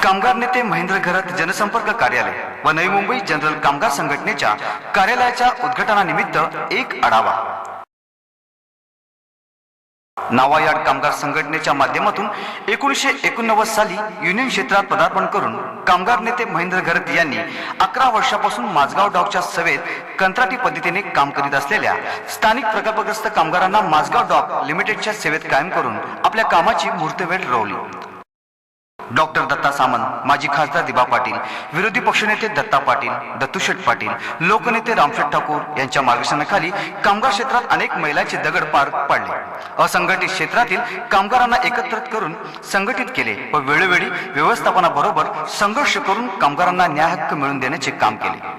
कामगार नेते महेंद्र घरत जनसंपर्क कार्यालय व नवी मुंबई जनरल कामगार संघटनेच्या कार्यालयाच्या उद्घाटनानिमित्त एक आढावा। नावायाड कामगार संघटनेच्या माध्यमातून 1989 साली युनियन क्षेत्रात पदार्पण करून कामगार नेते महेंद्र घरत यांनी 11 वर्षापासून माझगाव डॉकच्या सेवेत कंत्राटी पद्धतीने काम करीत असलेल्या स्थानिक प्रकल्पग्रस्त कामगारांना माझगाव डॉक लिमिटेडच्या सेवेत कायम करून आपल्या कामाची मुहूर्तमेढ रोवली। डॉक्टर दत्ता सामंत, माजी खासदार दिबा पाटील, विरोधी पक्षनेते दत्ता पाटील, दत्तूशेठ पाटील, लोकनेते रामशेठ ठाकूर यांच्या मार्गदर्शनाखाली कामगार क्षेत्रात अनेक मैलाचे दगड पार पाडले। असंघटित क्षेत्रातील कामगारांना एकत्रित करून संघटित केले व वेळोवेळी व्यवस्थापनाबरोबर संघर्ष करून कामगारांना न्याय हक्क मिळवून देण्याचे काम केले।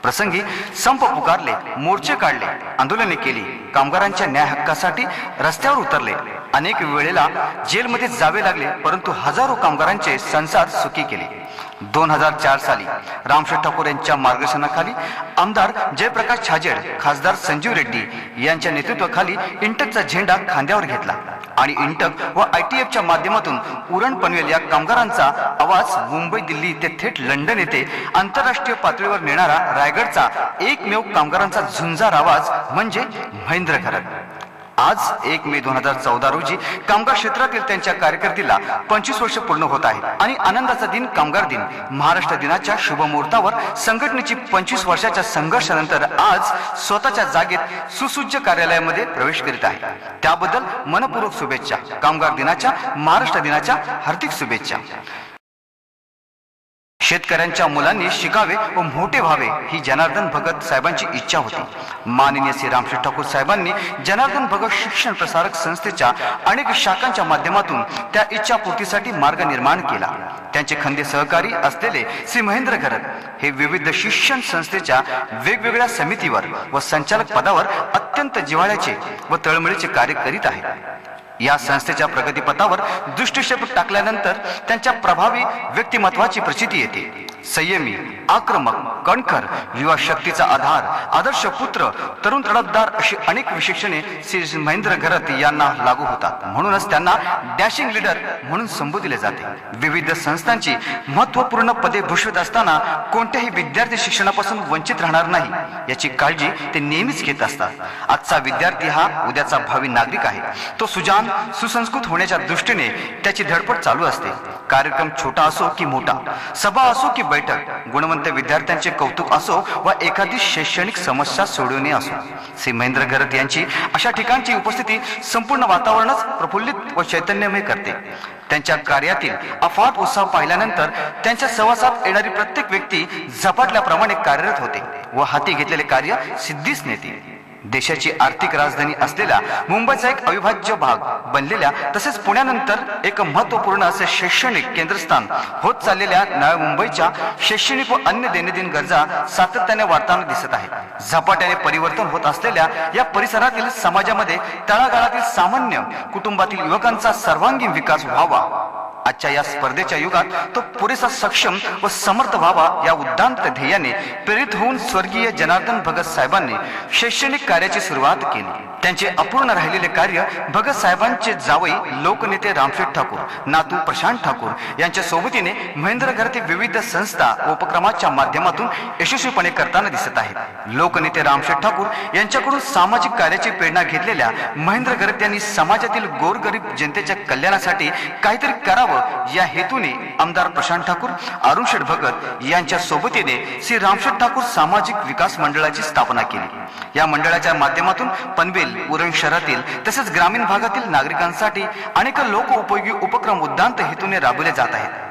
प्रसंगी संप पुकारले, मोर्चे काढले, आंदोलने केली, कामगारांच्या न्याय हक्कासाठी रस्त्यावर उतरले। अनेक वेळेला जेलमध्ये जावे लागले, परंतु हजारो कामगारांचे संसार सुखी केले। 2004 साली रामशेठ ठाकूर यांच्या मार्गदर्शनाखाली आमदार जयप्रकाश छाजेड, खासदार संजीव रेड्डी यांच्या नेतृत्वाखाली इंटकचा झेंडा खांद्यावर घेतला आणि इंटक व ITFच्या माध्यमातून उरण पनवेल या कामगारांचा आवाज मुंबई, दिल्ली ते थेट लंडन येथे आंतरराष्ट्रीय पातळीवर नेणारा रायगडचा एकमेव कामगारांचा झुंजार आवाज म्हणजे महेंद्र घरत। आज 1 मे 2014 रोजी कामगार क्षेत्रातील त्यांच्या कारकिर्दीला 25 वर्ष पूर्ण होत आहेत आणि आनंदाचा दिन कामगार दिन महाराष्ट्र दिनाच्या शुभ मुहूर्तावर संघटनेची 25 वर्षाच्या संघर्षानंतर आज स्वतःच्या जागेत सुसज्ज कार्यालयामध्ये प्रवेश करीत आहे। त्याबद्दल मनपूर्वक शुभेच्छा। कामगार दिनाच्या, महाराष्ट्र दिनाच्या हार्दिक शुभेच्छा। शेतकऱ्यांच्या मुलांनी शिकावे व मोठे व्हावे ही जनार्दन भगत साहेबांची इच्छा होती। माननीय श्री रामशेठ ठाकूर साहेबांनी जनार्दन भगत शिक्षण प्रसारक संस्थेच्या अनेक शाखांच्या माध्यमातून त्या इच्छापूर्तीसाठी मार्ग निर्माण केला। त्यांचे खंदे सहकारी असलेले श्री महेंद्र घरत हे विविध शिक्षण संस्थेच्या वेगवेगळ्या समितीवर व संचालक पदावर अत्यंत जिव्हाळ्याचे व तळमळीचे कार्य करीत आहेत। या संस्थेच्या प्रगतीपथावर दृष्टिक्षेप टाकल्यानंतर त्यांच्या प्रभावी व्यक्तिमत्वाची प्रचिती येते। संयमी, आक्रमक, कणखर, युवा शक्तीचा आधार, आदर्श पुत्र, तरुण तडफदार अशी अनेक विशेषणे श्री महेंद्र घरत यांना लागू होतात। म्हणूनच त्यांना डॅशिंग लीडर म्हणून संबोधले जाते। विविध संस्थांची महत्त्वपूर्ण पदे भूषवित असताना कोणत्याही विद्यार्थी शिक्षणापासून वंचित राहणार नाही याची काळजी ते नेहमीच घेत असतात। आजचा विद्यार्थी हा उद्याचा भावी नागरिक आहे। तो सुजान, सुसंस्कृत होण्याच्या दृष्टीने त्याची धडपड चालू असते। कार्यक्रम छोटा असो की मोठा, सभा असो की बैठक, गुणवंत विद्यार्थ्यांचे कौतुक असो व एखादी शैक्षणिक समस्या सोडवणे असो, श्री महेंद्र घरत यांची अशा ठिकाणची उपस्थिती संपूर्ण वातावरणच प्रफुल्लित व चैतन्यमय करते। त्यांच्या कार्यातील अफाट उत्साह पाहिल्यानंतर त्यांच्या सहवासात येणारी प्रत्येक व्यक्ती झपाटल्याप्रमाणे कार्यरत होते व हाती घेतलेले कार्य सिद्धीस नेते। देशाची आर्थिक राजधानी असलेल्या मुंबईचा एक अविभाज्य भाग बनलेल्या तसेच पुण्यानंतर एक महत्त्वपूर्ण असे शैक्षणिक केंद्रस्थान होत चाललेल्या नव्या मुंबईच्या शैक्षणिक व अन्य दैनंदिन गरजा सातत्याने वाढताना दिसत आहे। झपाट्याने परिवर्तन होत असलेल्या या परिसरातील समाजामध्ये तळागाळातील सामान्य कुटुंबातील युवकांचा सर्वांगीण विकास व्हावा, आजच्या या स्पर्धेच्या युगात तो पुरेसा सक्षम व समर्थ व्हावा या उद्दांत ध्येयाने प्रेरित होऊन स्वर्गीय जनार्दन भगत साहेबांनी शैक्षणिक कार्याची सुरुवात केली। त्यांचे अपूर्ण राहिलेले कार्य भगत साहेबांचे जावई लोकनेते रामशेठ ठाकूर, नातू प्रशांत ठाकूर यांच्या सोबतीने महेंद्र घरत विविध संस्था व उपक्रमाच्या माध्यमातून यशस्वीपणे करताना दिसत आहेत। लोकनेते रामशेठ ठाकूर यांच्याकडून सामाजिक कार्याची प्रेरणा घेतलेल्या महेंद्र घरत यांनी समाजातील गोरगरीब जनतेच्या कल्याणासाठी काहीतरी करावं या हेतूने आमदार प्रशांत ठाकूर, अरुणशेठ भगत यांच्या सोबतीने श्री रामशेठ ठाकूर सामाजिक विकास मंडळाची स्थापना केली। या मंडळाच्या माध्यमातून पनवेल, उरण शहरातील तसेच ग्रामीण भागातील नागरिकांसाठी अनेक लोकोपयोगी उपक्रम उद्दांत हेतूने राबवले जात आहेत।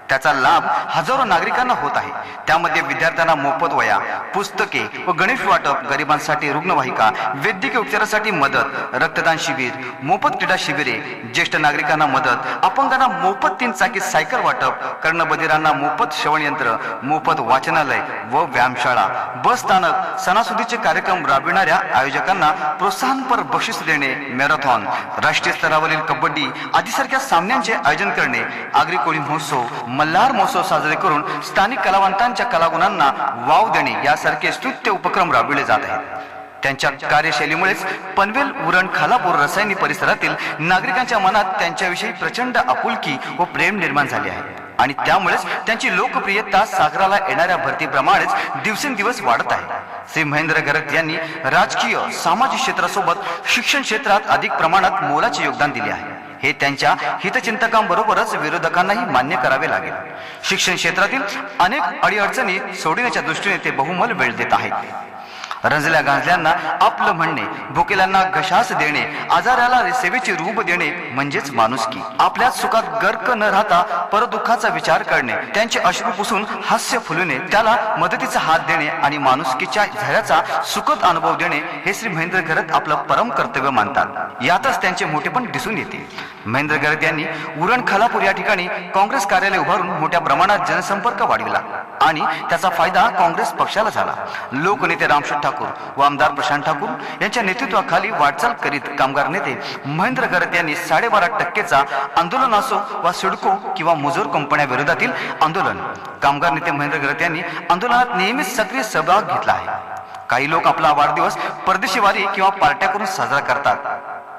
त्याचा लाभ हजारो नागरिकांना होत आहे। त्यामध्ये विद्यार्थ्यांना मोफत वह्या, पुस्तके व गणवेश वाटप, गरिबांसाठी रुग्णवाहिका, वैद्यकीय उपचारासाठी मदत, रक्तदान शिबिर, मोफत क्रीडा शिबिरे, ज्येष्ठ नागरिकांना मदत, अपंगांना मोफत 3 चाकी सायकल वाटप, कर्णबधिरांना मोफत श्रवणयंत्र, मोफत वाचनालय व व्यायामशाळा, बस स्थानक, सणासुदीचे कार्यक्रम राबविणाऱ्या आयोजकांना प्रोत्साहनपर बक्षीस देणे, मॅरेथॉन, राष्ट्रीय स्तरावरील कबड्डी आदीसारख्या सामन्यांचे आयोजन करणे, आगरी कोळी महोत्सव, मल्हार महोत्सव साजरे करून स्थानिक कलावंतांच्या कलागुणांना वाव देणे यासारखे स्तुत्य उपक्रम राबविले जात आहेत। त्यांच्या कार्यशैलीमुळेच पनवेल, उरण, खालापूर, रसायनी परिसरातील नागरिकांच्या मनात त्यांच्याविषयी प्रचंड आपुलकी व प्रेम निर्माण झाले आहे। आणि त्यामुळेच त्यांची लोकप्रियता सागराला येणाऱ्या भरतीप्रमाणेच दिवसेंदिवस वाढत आहे. श्री महेंद्र घरत यांनी राजकीय सामाजिक क्षेत्रासोबत शिक्षण क्षेत्रात अधिक प्रमाणात मोलाचे योगदान दिले आहे. हे त्यांच्या हितचिंतकांबरोबरच विरोधकांनाही मान्य करावे लागेल. शिक्षण क्षेत्रातील अनेक अडीअडचणी सोडविण्याच्या दृष्टीने ते बहुमोल वेळ देत आहेत. रंजल्या गांजल्यांना आपलं म्हणणे, भुकेल्यांना घशास देणे, आजाराला सेवेचे रूप देणे म्हणजेच माणुसकी. आपल्या सुखात गर्क न राहता परदुःखाचा विचार करणे, त्यांचे अश्रू पुसून हास्य फुलवणे, त्याला मदतीचा हात देणे आणि माणुसकीच्या झऱ्याचा सुखद अनुभव देणे हे श्री महेंद्र घरत आपलं परम कर्तव्य मानतात. यातच त्यांचे मोठेपण दिसून येते. महेंद्र घरत यांनी उरण खालापूर या ठिकाणी काँग्रेस कार्यालय उभारून मोठ्या प्रमाणात जनसंपर्क वाढविला आणि त्याचा फायदा काँग्रेस पक्षाला झाला. लोकनेते रामशेठ ठाकूर व आमदार प्रशांत ठाकूर यांच्या नेतृत्वाखाली वाटचाल करीत कामगार नेते महेंद्र घरत यांनी 12.5% आंदोलन असो वा सिडको किंवा मुजोर कंपन्या विरोधातील आंदोलन, कामगार नेते महेंद्र घरत यांनी आंदोलनात नेहमीच सक्रिय सहभाग घेतला आहे. काही लोक आपला वाढदिवस परदेशी वारी किंवा पार्ट्या करून साजरा करतात,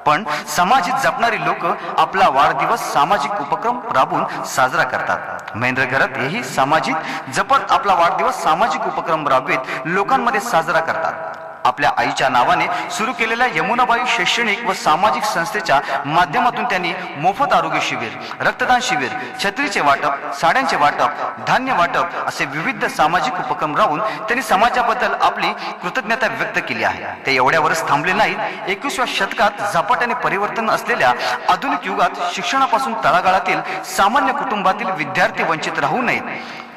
पण समाजिक जपणारी लोक आपला वाढदिवस सामाजिक उपक्रम राबवून साजरा करतात. महेंद्र घरत हेही सामाजिक जपत आपला वाढदिवस सामाजिक उपक्रम राबवित लोकांमध्ये साजरा करतात. आपल्या आईच्या नावाने सुरू केलेल्या यमुनाबाई शैक्षणिक व सामाजिक संस्थेच्या माध्यमातून त्यांनी मोफत आरोग्य शिबिर, रक्तदान शिबिर, छत्रीचे वाटप, साड्यांचे वाटप, धान्य वाटप असे विविध सामाजिक उपक्रम राबवून त्यांनी समाजाबद्दल आपली कृतज्ञता व्यक्त केली आहे. ते एवढ्यावरच थांबले नाहीत. 21व्या शतकात झपाट्याने परिवर्तन असलेल्या आधुनिक युगात शिक्षणापासून तळागाळातील सामान्य कुटुंबातील विद्यार्थी वंचित राहू नयेत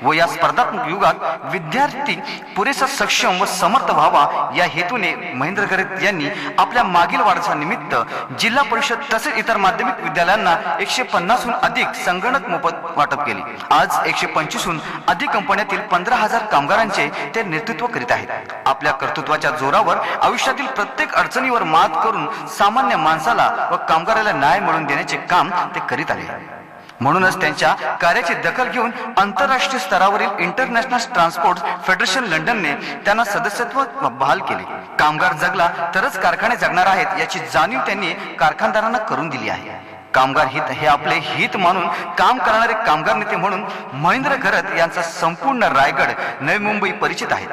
व या स्पर्धात्मक युगात विद्यार्थी पुरेसा सक्षम व समर्थ व्हावा या हेतूने महेंद्र घरत यांनी आपल्या मागील वाढदिवसानिमित्त जिल्हा परिषद तसेच इतर माध्यमिक विद्यालयांना 150हून अधिक संगणक मोफत वाटप केले. आज 125हून अधिक कंपन्यातील 15,000 कामगारांचे ते नेतृत्व करीत आहेत. आपल्या कर्तृत्वाच्या जोरावर आयुष्यातील प्रत्येक अडचणीवर मात करून सामान्य माणसाला व कामगाराला न्याय मिळवून देण्याचे काम ते करीत आले. म्हणूनच त्यांच्या कार्याची दखल घेऊन आंतरराष्ट्रीय स्तरावरील इंटरनॅशनल ट्रान्सपोर्ट फेडरेशन लंडनने त्यांना सदस्यत्व बहाल केले. कामगार जगला तरच कारखाने जगणार आहेत याची जाणीव त्यांनी कारखानदारांना करून दिली आहे. कामगार हित हे आपले हित मानून काम करणारे कामगार नेते म्हणून महेंद्र घरत यांचा संपूर्ण रायगड, नवी मुंबई परिचित आहे.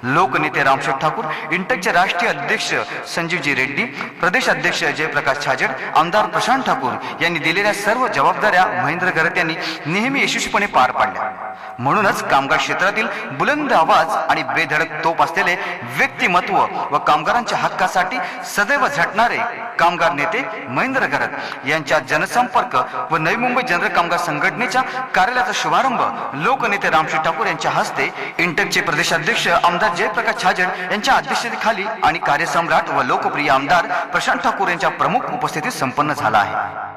लोकनेते रामशेठ ठाकूर, इंटकचे राष्ट्रीय अध्यक्ष संजीवजी रेड्डी, प्रदेश अध्यक्ष जयप्रकाश छाजेड, आमदार प्रशांत ठाकूर यांनी दिलेल्या सर्व जबाबदाऱ्या महेंद्र घरत यांनी नेहमी यशस्वीपणे पार पाडल्या. म्हणूनच कामगार क्षेत्रातील बुलंद आवाज आणि बेधडक तोप असलेले व्यक्तिमत्व व कामगारांच्या हक्कासाठी सदैव झटणारे कामगार नेते महेंद्र घरत यांच्या जनसंपर्क व नवी मुंबई जनरल कामगार संघटनेच्या कार्यालयाचा शुभारंभ लोकनेते रामशेठ ठाकूर यांच्या हस्ते, इंटकचे प्रदेशाध्यक्ष आमदार जयप्रकाश छाजेड यांच्या अध्यक्षतेखाली आणि कार्यसम्राट व लोकप्रिय आमदार प्रशांत ठाकूर यांच्या प्रमुख उपस्थितीत संपन्न झाला आहे.